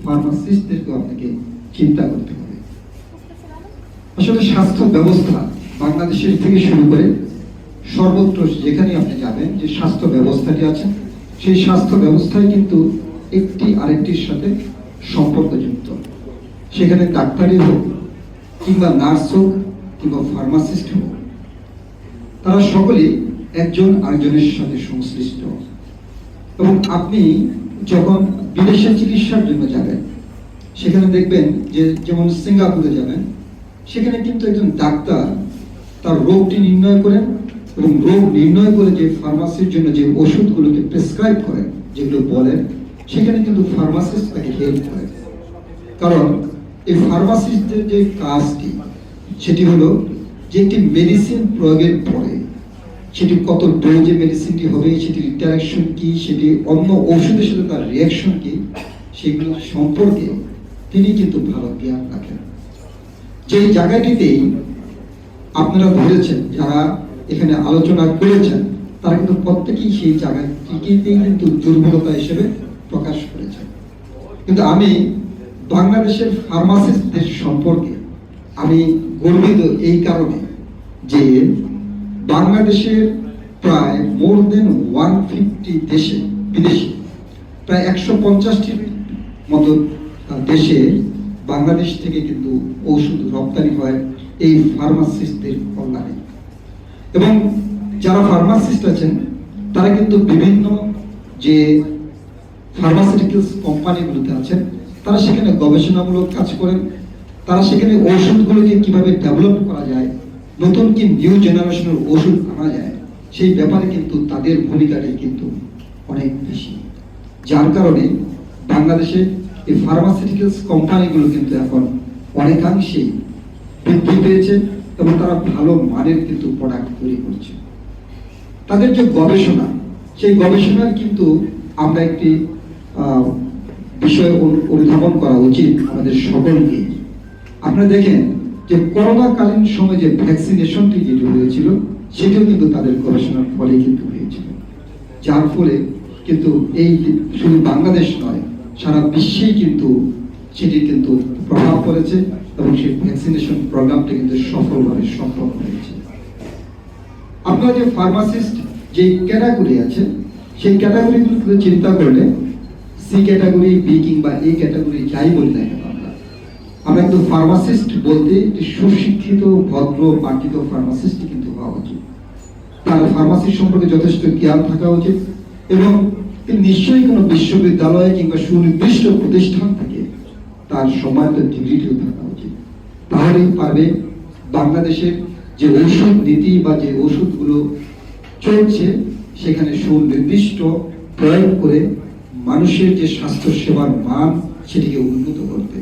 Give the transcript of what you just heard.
ফার্মাসিস্টদেরকে আপনাকে চিন্তা করতে হবে। আসলে স্বাস্থ্য ব্যবস্থা বাংলাদেশের থেকে শুরু করে সর্বত্র যেখানে আপনি যাবেন, যে স্বাস্থ্য ব্যবস্থাটি আছে সেই স্বাস্থ্য ব্যবস্থায় কিন্তু একটি আরেকটির সাথে সম্পর্কযুক্ত। সেখানে ডাক্তারই হোক কিংবা নার্স হোক কিংবা ফার্মাসিস্ট হোক, তারা সকলেই একজন আরেকজনের সাথে সংশ্লিষ্ট। এবং আপনি যখন বিদেশে চিকিৎসার জন্য যাবেন, সেখানে দেখবেন যে যেমন সিঙ্গাপুরে যাবেন, সেখানে কিন্তু একজন ডাক্তার তার রোগটি নির্ণয় করেন এবং রোগ নির্ণয় করে যে ফার্মাসির জন্য যে ওষুধগুলোকে প্রেসক্রাইব করেন, যেগুলো বলেন, সেখানে কিন্তু ফার্মাসিস্ট তাকে হেল্প করে। কারণ এই ফার্মাসিস্টদের যে কাজটি, সেটি হলো যে একটি মেডিসিন প্রয়োগের পরে সেটি কত ডোজে মেডিসিনটি হবে, সেটির ইন্টারাকশন কি, সেটি অন্য ঔষধের সাথে তার রিয়াকশন কি, সেগুলো সম্পর্কে তিনি কিন্তু ভালো জ্ঞান রাখেন। যে জায়গাটিতেই আপনারা ধরেছেন, যারা এখানে আলোচনা করেছেন, তারা কিন্তু প্রত্যেকেই সেই জায়গাটিকেই কিন্তু দুর্বলতা হিসেবে প্রকাশ করেছেন। কিন্তু আমি বাংলাদেশের ফার্মাসিস্টদের সম্পর্কে আমি গর্বিত এই কারণে যে বাংলাদেশের প্রায় মোর দেন 150 দেশে, বিদেশে প্রায় 150টির মতো দেশে বাংলাদেশ থেকে কিন্তু ঔষধ রপ্তানি হয় এই ফার্মাসিস্টদের কল্যাণে। এবং যারা ফার্মাসিস্ট আছেন তারা কিন্তু বিভিন্ন যে ফার্মাসিউটিক্যালস কোম্পানিগুলোতে আছেন, তারা সেখানে গবেষণামূলক কাজ করেন। তারা সেখানে ঔষধগুলোকে কিভাবে ডেভেলপ করা যায়, নতুন কি নিউ জেনারেশনের ওষুধ আনা যায়, সেই ব্যাপারে কিন্তু তাদের ভূমিকাটি কিন্তু অনেক বেশি। যার কারণে বাংলাদেশে এই ফার্মাসিউটিক্যালস কোম্পানিগুলো কিন্তু এখন অনেকাংশেই বৃদ্ধি পেয়েছে এবং তারা ভালো মানের কিন্তু প্রোডাক্ট তৈরি করছে। তাদের যে গবেষণা, সেই গবেষণার কিন্তু আমরা একটি বিষয় অনুধাবন করা উচিত আমাদের সকলকে। আপনারা দেখেন যে করোনাকালীন সময় যে ভ্যাকসিনেশনটি যেটি হয়েছিল, সেটিও কিন্তু তাদের গবেষণার ফলে কিন্তু হয়েছিল। যার ফলে কিন্তু এই শুধু বাংলাদেশ নয়, সারা বিশ্বেই কিন্তু সেটি কিন্তু প্রভাব পড়েছে এবং সেই ভ্যাকসিনেশন প্রোগ্রামটি কিন্তু সফলভাবে সম্পন্ন হয়েছে। আপনারা যে ফার্মাসিস্ট যে ক্যাটাগরি আছে, সেই ক্যাটাগরিগুলো চিন্তা করলে সি ক্যাটাগরি, বি কিংবা এ ক্যাটাগরি যাই বলি না কেন, আমরা কিন্তু ফার্মাসিস্ট বলতে একটি সুশিক্ষিত, ভদ্র, পাঠিত ফার্মাসিস্ট কিন্তু হওয়া উচিত। তার ফার্মাসি সম্পর্কে যথেষ্ট জ্ঞান থাকা উচিত এবং নিশ্চয়ই কোনো বিশ্ববিদ্যালয় কিংবা সুনির্দিষ্ট প্রতিষ্ঠান থেকে তার সম্মানিত ডিগ্রিটিও থাকা উচিত। তাহলেই পারবে বাংলাদেশের যে ঔষধ নীতি বা যে ওষুধগুলো চলছে, সেখানে সুনির্দিষ্ট প্রয়োগ করে মানুষের যে স্বাস্থ্য সেবার মান, সেটিকে উন্নত করতে।